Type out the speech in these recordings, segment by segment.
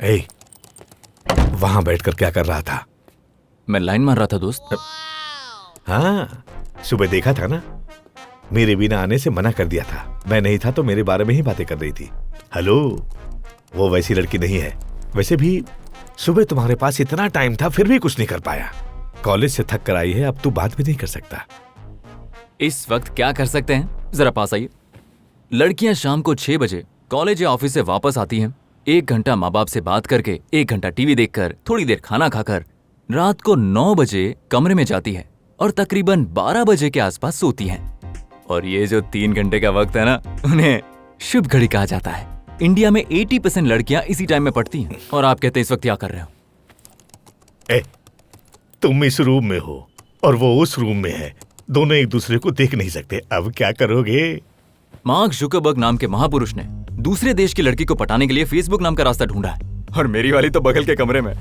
ए, वहां बैठकर क्या कर रहा था? मैं लाइन मार रहा था दोस्त। हाँ, सुबह देखा था ना, मेरे बिना आने से मना कर दिया था। मैं नहीं था तो मेरे बारे में ही बातें कर रही थी। हेलो, वो वैसी लड़की नहीं है। वैसे भी सुबह तुम्हारे पास इतना टाइम था फिर भी कुछ नहीं कर पाया। कॉलेज से थक कर आई है, अब तू बात भी नहीं कर सकता। इस वक्त क्या कर सकते हैं, जरा पास आइए। लड़कियां शाम को 6 बजे कॉलेज या ऑफिस से वापस आती हैं, 1 घंटा माँ बाप से बात करके, 1 घंटा टीवी देखकर, थोड़ी देर खाना खाकर रात को 9 बजे कमरे में जाती है और तकरीबन 12 बजे के आसपास सोती हैं। और ये जो 3 घंटे का वक्त है ना, उन्हें शुभ घड़ी कहा जाता है। इंडिया में 80% लड़कियां इसी टाइम में पढ़ती हैं। और आप कहते हैं इस वक्त क्या कर रहे हो? ए, तुम इस रूम में हो और वो उस रूम में है, दोनों एक दूसरे को देख नहीं सकते। अब क्या करोगे? मार्क जुकरबर्ग नाम के महापुरुष ने दूसरे देश की लड़की को पटाने के लिए फेसबुक नाम का रास्ता ढूंढा है, और मेरी वाली तो बगल के कमरे में।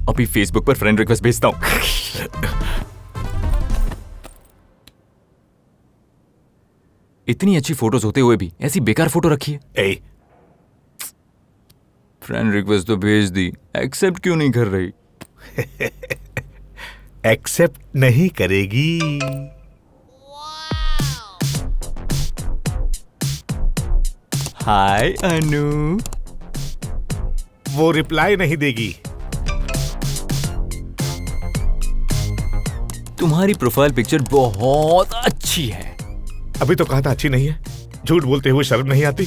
अभी फेसबुक पर फ्रेंड रिक्वेस्ट भेजता हूं। इतनी अच्छी फोटोज होते हुए भी ऐसी बेकार फोटो रखी है। फ्रेंड रिक्वेस्ट तो भेज दी, एक्सेप्ट क्यों नहीं कर रही? एक्सेप्ट नहीं करेगी। हाय अनु। वो रिप्लाई नहीं देगी। तुम्हारी प्रोफाइल पिक्चर बहुत अच्छी है। अभी तो कहा था अच्छी नहीं है। झूठ बोलते हुए शर्म नहीं आती?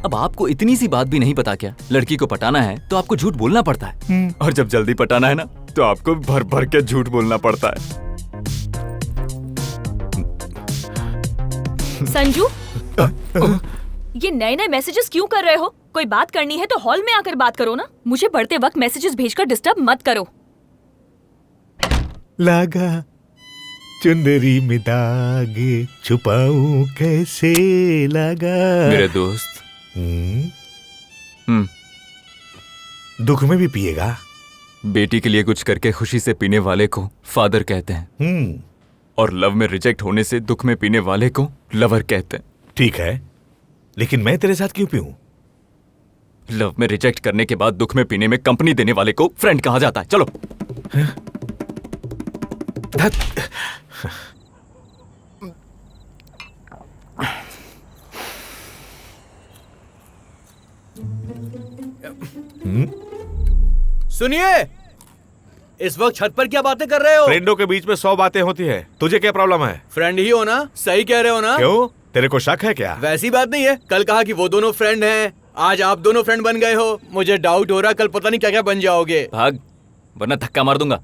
अब आपको इतनी सी बात भी नहीं पता क्या? लड़की को पटाना है तो आपको झूठ बोलना पड़ता है, और जब जल्दी पटाना है ना तो आपको भर भर के झूठ बोलना पड़ता है। संजू, ये नए नए मैसेजेस क्यों कर रहे हो? कोई बात करनी है तो हॉल में आकर बात करो ना। मुझे पढ़ते वक्त मैसेजेस भेजकर डिस्टर्ब मत करो। लागा चुंदरी में दाग, छुपाऊं कैसे लगा। मेरे दोस्त। दुख में भी पिएगा? बेटी के लिए कुछ करके खुशी से पीने वाले को फादर कहते हैं, और लव में रिजेक्ट होने से दुख में पीने वाले को लवर कहते हैं। ठीक है, लेकिन मैं तेरे साथ क्यों पीऊं? लव में रिजेक्ट करने के बाद दुख में पीने में कंपनी देने वाले को फ्रेंड कहा जाता है। चलो। सुनिए, इस वक्त छत पर क्या बातें कर रहे हो? फ्रेंडों के बीच में 100 बातें होती है। तुझे क्या प्रॉब्लम है? फ्रेंड ही हो ना? सही कह रहे हो ना? क्यों, तेरे को शक है क्या? वैसी बात नहीं है। कल कहा कि वो दोनों फ्रेंड हैं, आज आप दोनों फ्रेंड बन गए हो। मुझे डाउट हो रहा कल पता नहीं क्या क्या बन जाओगे। भाग, वरना धक्का मार दूंगा।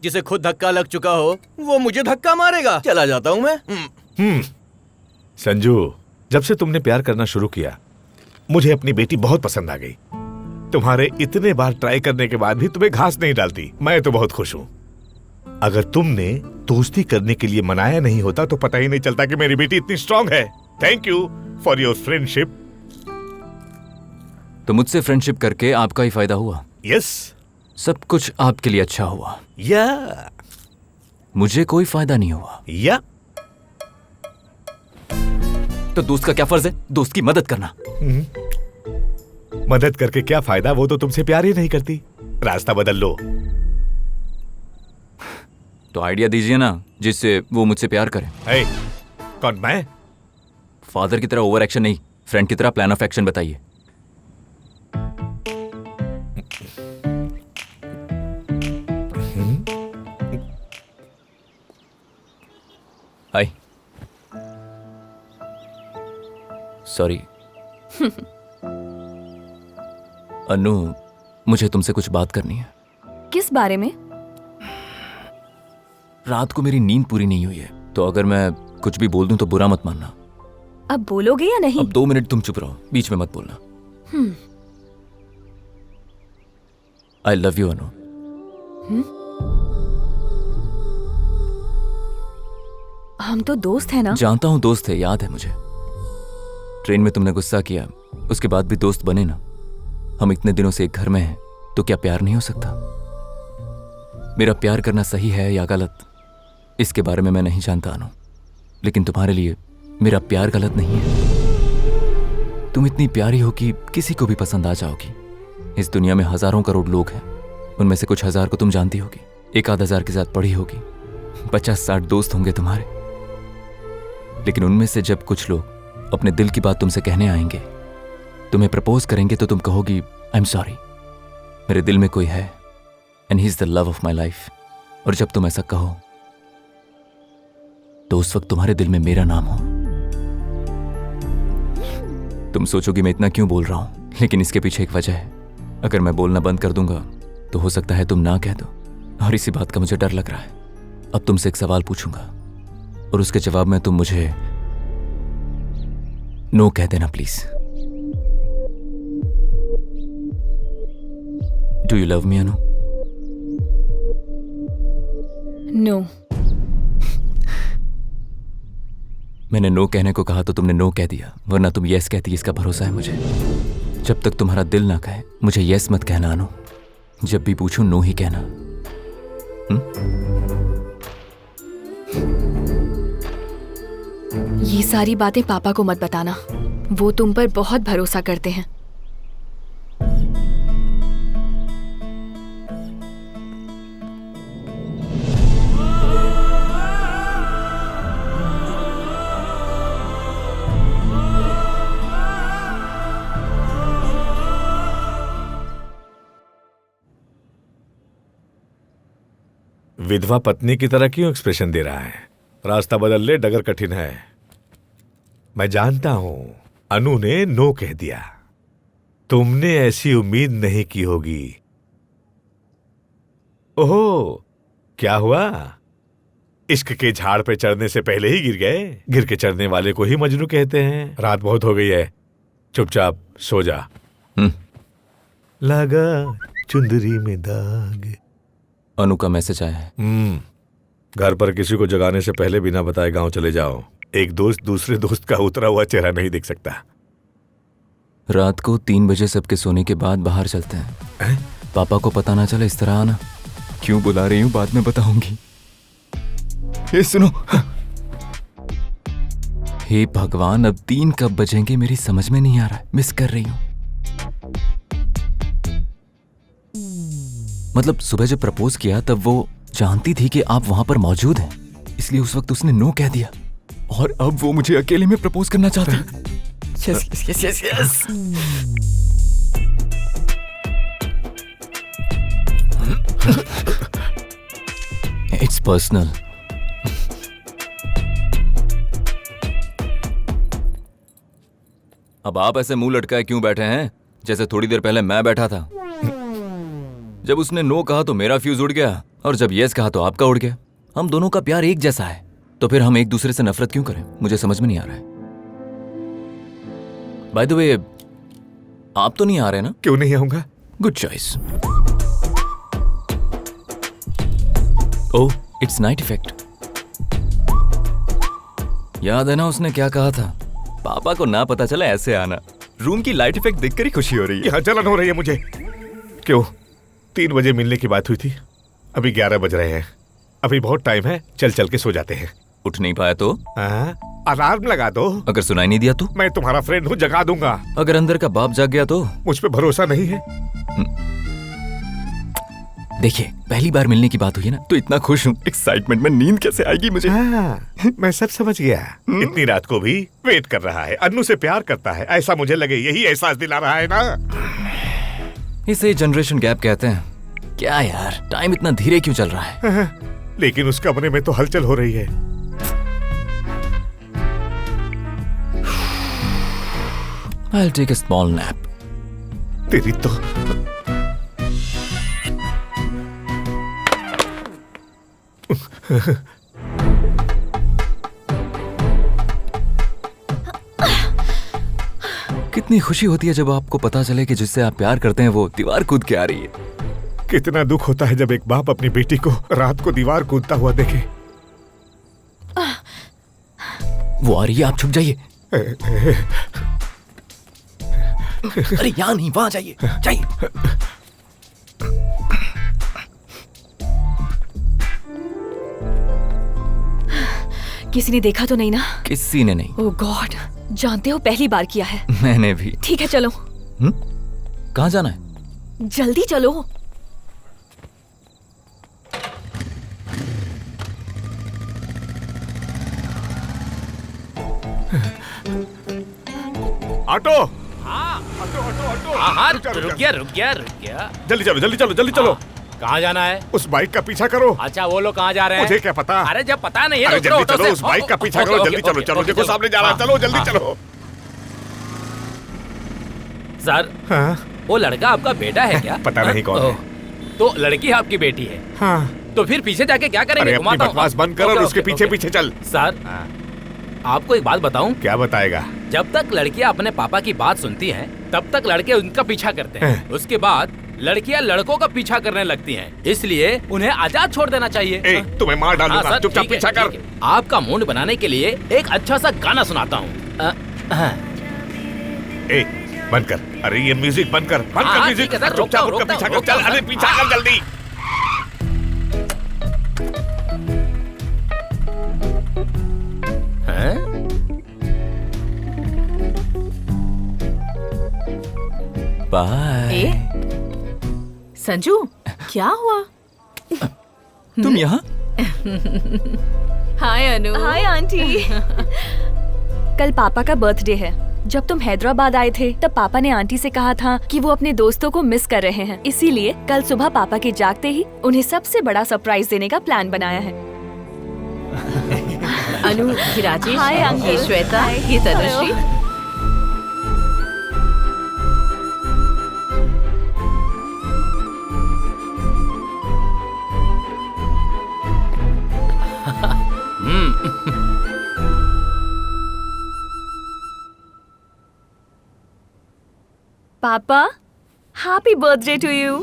जिसे खुद धक्का लग चुका हो वो मुझे धक्का मारेगा। चला जाता हूँ मैं। संजू, जब से तुमने प्यार करना शुरू किया मुझे अपनी बेटी बहुत पसंद आ गई। तुम्हारे इतने बार ट्राई करने के बाद भी तुम्हें घास नहीं डालती। मैं तो बहुत खुश हूँ। अगर तुमने दोस्ती करने के लिए मनाया नहीं होता तो पता ही नहीं चलता कि मेरी बेटी इतनी स्ट्रांग है। Thank you for your friendship. तो मुझसे फ्रेंडशिप करके आपका ही फायदा हुआ? यस। सब कुछ आपके लिए अच्छा हुआ? या। मुझे कोई फायदा नहीं हुआ? या। तो दोस्त का क्या फर्ज है? दोस्त की मदद करना। मदद करके क्या फायदा? वो तो तुमसे प्यार ही नहीं करती। रास्ता बदल लो। तो आइडिया दीजिए ना जिससे वो मुझसे प्यार करे। hey, कौन, मैं? फादर की तरह ओवर एक्शन नहीं, फ्रेंड की तरह प्लान ऑफ एक्शन बताइए। हाय। सॉरी। अनु, मुझे तुमसे कुछ बात करनी है। किस बारे में? रात को मेरी नींद पूरी नहीं हुई है, तो अगर मैं कुछ भी बोल दूं तो बुरा मत मानना। अब बोलोगे या नहीं? अब 2 मिनट तुम चुप रहो, बीच में मत बोलना। आई लव यू अनु। हम तो दोस्त हैं ना? जानता हूं दोस्त है, याद है मुझे। ट्रेन में तुमने गुस्सा किया, उसके बाद भी दोस्त बने ना। हम इतने दिनों से एक घर में हैं, तो क्या प्यार नहीं हो सकता? मेरा प्यार करना सही है या गलत, इसके बारे में मैं नहीं जानता अनु, लेकिन तुम्हारे लिए मेरा प्यार गलत नहीं है। तुम इतनी प्यारी हो कि किसी को भी पसंद आ जाओगी। इस दुनिया में हजारों करोड़ लोग हैं, उनमें से कुछ हजार को तुम जानती होगी, एक आध हजार के साथ पढ़ी होगी, 50-60 दोस्त होंगे तुम्हारे। लेकिन उनमें से जब कुछ लोग अपने दिल की बात तुमसे कहने आएंगे, तुम्हें प्रपोज करेंगे, तो तुम कहोगी आई एम सॉरी, मेरे दिल में कोई है and he is the love of my life. और जब तुम ऐसा कहो तो उस वक्त तुम्हारे दिल में मेरा नाम हो। तुम सोचोगी मैं इतना क्यों बोल रहा हूं, लेकिन इसके पीछे एक वजह है। अगर मैं बोलना बंद कर दूंगा तो हो सकता है तुम ना कह दो, और इसी बात का मुझे डर लग रहा है। अब तुमसे एक सवाल पूछूंगा और उसके जवाब में तुम मुझे नो कह देना please. Do you love me Anu? No. मैंने नो कहने को कहा तो तुमने नो कह दिया, वरना तुम यस कहती, इसका भरोसा है मुझे। जब तक तुम्हारा दिल ना कहे मुझे यस मत कहना अनु, जब भी पूछूं नो ही कहना। ये सारी बातें पापा को मत बताना, वो तुम पर बहुत भरोसा करते हैं। विधवा पत्नी की तरह क्यों एक्सप्रेशन दे रहा है? रास्ता बदल ले, डगर कठिन है। मैं जानता हूं अनु ने नो कह दिया, तुमने ऐसी उम्मीद नहीं की होगी। ओहो, क्या हुआ? इश्क के झाड़ पे चढ़ने से पहले ही गिर गए? गिर के चढ़ने वाले को ही मजनू कहते हैं। रात बहुत हो गई है, चुपचाप सो जा। लगा चुंदरी में दाग। अनु का मैसेज आया है। घर पर किसी को जगाने से पहले बिना बताए गांव चले जाओ। एक दोस्त दूसरे दोस्त का उतरा हुआ चेहरा नहीं देख सकता। रात को 3 बजे सबके सोने के बाद बाहर चलते हैं। पापा को पता ना चले, इस तरह आना। क्यों बुला रही हूं बाद में बताऊंगी। ये सुनो। हे भगवान, अब 3 कब बजेंगे मेरी समझ में नहीं आ रहा है। मिस कर रही हूं। मतलब सुबह जब प्रपोज किया तब वो जानती थी कि आप वहां पर मौजूद हैं, इसलिए उस वक्त उसने नो कह दिया, और अब वो मुझे अकेले में प्रपोज करना चाहती है। Yes yes yes yes. It's personal. अब आप ऐसे मुंह लटकाए क्यों बैठे हैं, जैसे थोड़ी देर पहले मैं बैठा था। जब उसने नो कहा तो मेरा फ्यूज उड़ गया, और जब यस कहा तो आपका उड़ गया। हम दोनों का प्यार एक जैसा है, तो फिर हम एक दूसरे से नफरत क्यों करें? मुझे समझ में नहीं आ रहा है। बाय द वे, आप तो नहीं आ रहे ना? क्यों नहीं आऊंगा? Good choice. Oh, it's night effect. याद है ना उसने क्या कहा था? पापा को ना पता चला ऐसे आना। रूम की लाइट इफेक्ट देखकर ही खुशी हो रही है। यहाँ जलन हो रही है मुझे। क्यों? 3 बजे मिलने की बात हुई थी, अभी 11 बज रहे हैं। अभी बहुत टाइम है, चल चल के सो जाते हैं। उठ नहीं पाया तो? अलार्म लगा दो। अगर सुनाई नहीं दिया तो? मैं तुम्हारा फ्रेंड हूँ, जगा दूंगा। अगर अंदर का बाप जाग गया तो? मुझ पे भरोसा नहीं है? देखिए, पहली बार मिलने की बात हुई है ना, तो इतना खुश हूँ। एक्साइटमेंट में नींद कैसे आएगी मुझे? मैं सब समझ गया। इतनी रात को भी वेट कर रहा है, अन्नू से प्यार करता है, ऐसा मुझे लगे। यही एहसास दिला रहा है ना। इसे जनरेशन गैप कहते हैं। क्या यार, टाइम इतना धीरे क्यों चल रहा है? लेकिन उस कमरे में तो हलचल हो रही है। I'll take a small nap. तेरी तो कितनी खुशी होती है जब आपको पता चले कि जिससे आप प्यार करते हैं वो दीवार कूद के आ रही है। कितना दुख होता है जब एक बाप अपनी बेटी को रात को दीवार कूदता हुआ देखे। वो आ रही है, आप छुप जाइए। अरे यहाँ नहीं, वहाँ जाइए, जाइए। किसी ने देखा तो नहीं ना? किसी ने नहीं। ओह गॉड, जानते हो पहली बार किया है। मैंने भी। ठीक है चलो। कहाँ जाना है? जल्दी चलो। ऑटो, हाँ, रुक गया। जल्दी चलो, जल्दी चलो, जल्दी चलो। कहाँ जाना है? उस बाइक का पीछा करो। अच्छा, वो लोग कहाँ जा रहे हैं? मुझे क्या पता। अरे जब पता नहीं है अरे तो उतरो जल्दी ऑटो चलो, से। उस बाइक का पीछा करो। जल्दी चलो, चलो, देखो सामने जा रहा है। चलो जल्दी चलो। सर, हाँ वो लड़का आपका बेटा है क्या? पता नहीं कौन है। तो लड़की आपकी बेटी है? हाँ। तो फिर पीछे जाके क्या करेंगे? अरे अपनी घुमाता हूँ। बकवास बंद कर और उसके पीछे पीछे चल। सर, आपको एक बात बताऊं? क्या बताएगा? जब तक लड़कियां अपने पापा की बात सुनती हैं, तब तक लड़के उनका पीछा करते हैं। उसके बाद लड़कियां लड़कों का पीछा करने लगती हैं। इसलिए उन्हें आजाद छोड़ देना चाहिए। ए, तुम्हें मार डालूंगा। हाँ, सर, चुपचाप ठीक है, पीछा कर। ठीक है। आपका मूड बनाने के लिए एक अच्छा सा गाना सुनाता हूँ। ए, बंद कर। अरे ये म्यूजिक बंद कर, बंद कर हाँ, म्यूजिक। ठीक है सर, चुपचाप रोकता उसका हूँ, पीछा कर। रोकता चल, हूँ। अरे पीछा कर जल्दी। बाय। ए, संजू, क्या हुआ? तुम यहाँ? हाय अनु। Hi aunty. कल पापा का बर्थडे है। जब तुम हैदराबाद आए थे तब पापा ने आंटी से कहा था कि वो अपने दोस्तों को मिस कर रहे हैं, इसीलिए कल सुबह पापा के जागते ही उन्हें सबसे बड़ा सरप्राइज देने का प्लान बनाया है। अनु, ये राजेश, हाय अंकल। ये श्वेता, ये तनुश्री। पापा, हैप्पी बर्थडे टू यू।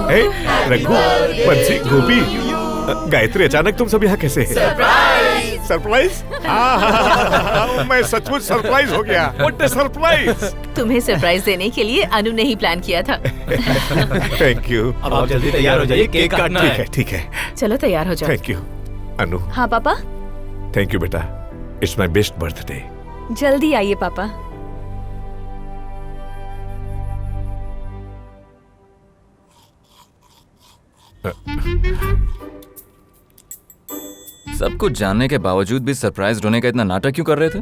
ए, रघु, बंसी, गोपी, गायत्री, अचानक तुम सब यहाँ कैसे हैं? सरप्राइज? मैं सचमुच सरप्राइज हो गया। What a surprise. तुम्हें सरप्राइज देने के लिए अनु ने ही प्लान किया था। Thank you. अब आप जल्दी तैयार हो जाइए, केक काटना ठीक है। है, ठीक है। चलो तैयार हो जाओ। थैंक यू अनु। हाँ पापा, थैंक यू बेटा। It's my best birthday. जल्दी आइए पापा। सब कुछ जानने के बावजूद भी सरप्राइज होने का इतना नाटक क्यों कर रहे थे?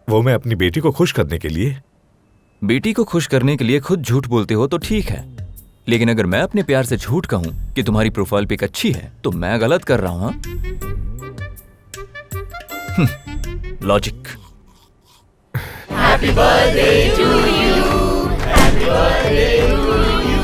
वो मैं अपनी बेटी को खुश करने के लिए। बेटी को खुश करने के लिए खुद झूठ बोलते हो तो ठीक है, लेकिन अगर मैं अपने प्यार से झूठ कहूं कि तुम्हारी प्रोफाइल पिक अच्छी है तो मैं गलत कर रहा हूं। Logic. Happy birthday to you. Happy birthday to you.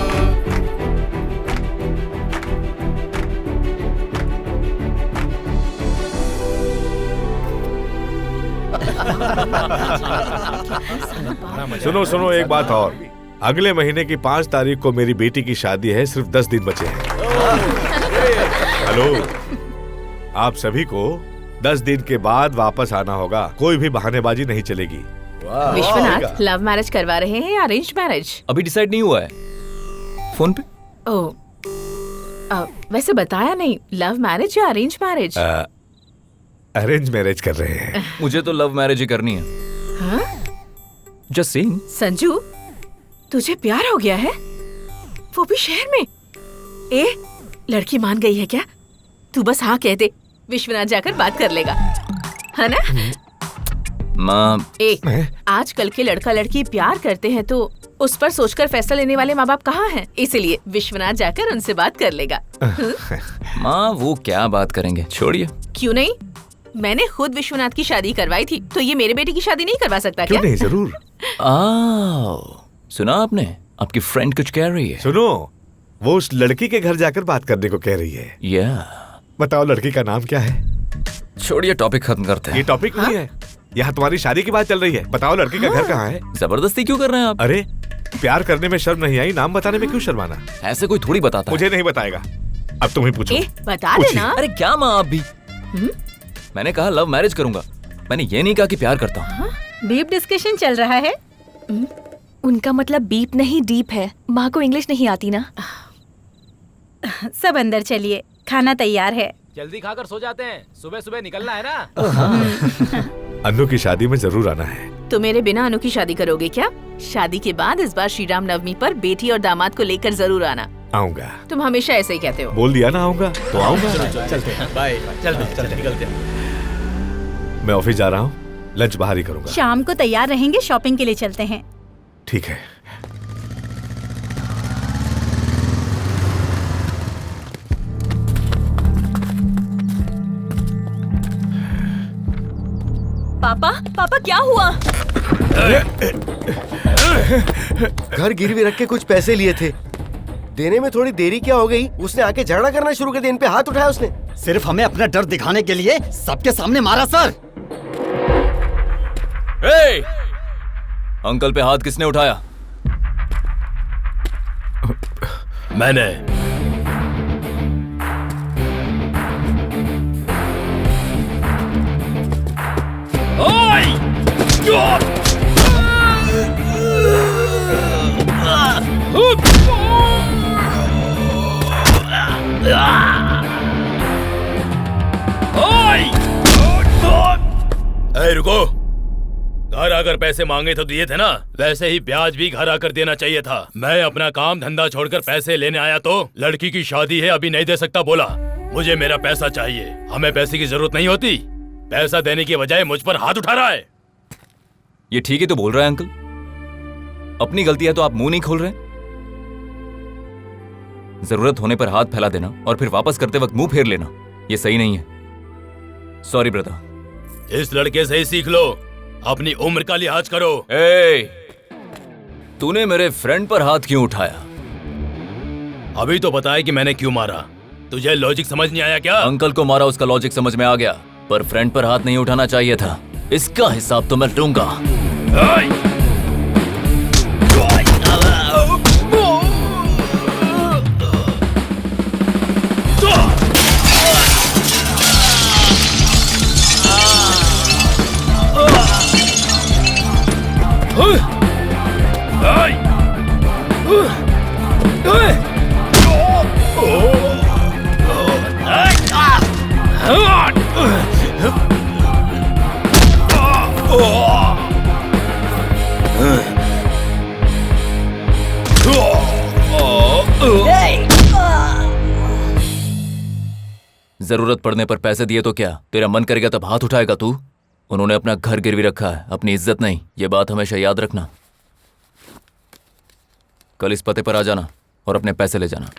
सुनो सुनो, एक बात और। अगले महीने की 5 तारीख को मेरी बेटी की शादी है। सिर्फ 10 दिन बचे हैं। हेलो, आप सभी को 10 दिन के बाद वापस आना होगा। कोई भी बहानेबाजी नहीं चलेगी। विश्वनाथ, लव मैरिज करवा रहे हैं या अरेंज मैरिज? अभी डिसाइड नहीं हुआ है। फोन पे? ओह, वैसे बताया नहीं, लव मैरिज या अरेंज मैरिज? अरेंज मैरिज कर रहे हैं। मुझे तो लव मैरिज ही करनी है। हाँ? Just saying. संजू, तुझे प्यार हो गया है? वो भी शहर में? ए, लड़की मान गई है क्या? तू बस हाँ कह दे, विश्वनाथ जाकर बात कर लेगा, है ना? माँ, आजकल के लड़का लड़की प्यार करते हैं तो उस पर सोचकर फैसला लेने वाले माँ बाप कहाँ हैं? इसीलिए विश्वनाथ जाकर उनसे बात कर लेगा। माँ वो क्या बात करेंगे, छोड़िए। क्यों नहीं? मैंने खुद विश्वनाथ की शादी करवाई थी, तो ये मेरे बेटे की शादी नहीं करवा सकता क्यों क्या? नहीं, जरूर। सुना आपने, आपकी फ्रेंड कुछ कह रही है। सुनो, वो उस लड़की के घर जाकर बात करने को कह रही है। बताओ लड़की का नाम क्या है? छोड़िए, टॉपिक खत्म करते ये हैं। टॉपिक नहीं है, यहाँ तुम्हारी शादी की बात चल रही है। बताओ लड़की का घर कहाँ है? जबरदस्ती क्यों कर रहे हैं आप? अरे प्यार करने में शर्म नहीं आई, नाम बताने में क्यों शर्माना? ऐसे कोई थोड़ी बताता है। मुझे नहीं बताएगा। अब तुम ही पूछो। बता पूछिए। देना। अरे क्या माँ, आप भी? मैंने कहा लव मैरिज करूंगा। मैंने ये नहीं कहा कि प्यार करता हूँ। डीप डिस्कशन चल रहा है। उनका मतलब बीप नहीं डीप है। माँ को इंग्लिश नहीं आती ना। सब अंदर चलिए, खाना तैयार है। जल्दी खाकर सो जाते हैं, सुबह सुबह निकलना है ना। अन्नू की शादी में जरूर आना है। तो मेरे बिना अनु की शादी करोगे क्या? शादी के बाद इस बार श्री राम नवमी पर बेटी और दामाद को लेकर जरूर आना। आऊंगा। तुम हमेशा ऐसे ही कहते हो। बोल दिया ना आऊंगा तो आऊंगा। चलते हैं, बाय। चलते निकलते हैं। मैं ऑफिस जा रहा हूँ, लंच बाहर ही करूंगा। शाम को तैयार रहेंगे, शॉपिंग के लिए चलते हैं। ठीक है। पापा, पापा क्या हुआ? घर गिरवी रख के कुछ पैसे लिए थे, देने में थोड़ी देरी क्या हो गई, उसने आके झगड़ा करना शुरू कर दिया। इन पे हाथ उठाया उसने। सिर्फ हमें अपना डर दिखाने के लिए सबके सामने मारा सर। ए! अंकल पे हाथ किसने उठाया? मैंने। रुको, घर आकर पैसे मांगे तो दिए थे ना, वैसे ही ब्याज भी घर आकर देना चाहिए था। मैं अपना काम धंधा छोड़कर पैसे लेने आया तो लड़की की शादी है, अभी नहीं दे सकता बोला। मुझे मेरा पैसा चाहिए। हमें पैसे की जरूरत नहीं होती। पैसा देने की बजाय मुझ पर हाथ उठा रहा है। ये ठीक ही तो बोल रहा है अंकल। अपनी गलती है तो आप मुंह नहीं खोल रहे। जरूरत होने पर हाथ फैला देना और फिर वापस करते वक्त मुंह फेर लेना, ये सही नहीं है। Sorry brother. इस लड़के से ही सीख लो, अपनी उम्र का लिहाज करो। तूने मेरे फ्रेंड पर हाथ क्यों उठाया? अभी तो बताया कि मैंने क्यों मारा। तुझे लॉजिक समझ नहीं आया क्या? अंकल को मारा, उसका लॉजिक समझ में आ गया, पर फ्रेंड पर हाथ नहीं उठाना चाहिए था। इसका हिसाब तो मैं दूंगा। जरूरत पड़ने पर पैसे दिए तो क्या तेरा मन करेगा तब हाथ उठाएगा तू? उन्होंने अपना घर गिरवी रखा है, अपनी इज्जत नहीं। ये बात हमेशा याद रखना। कल इस पते पर आ जाना और अपने पैसे ले जाना।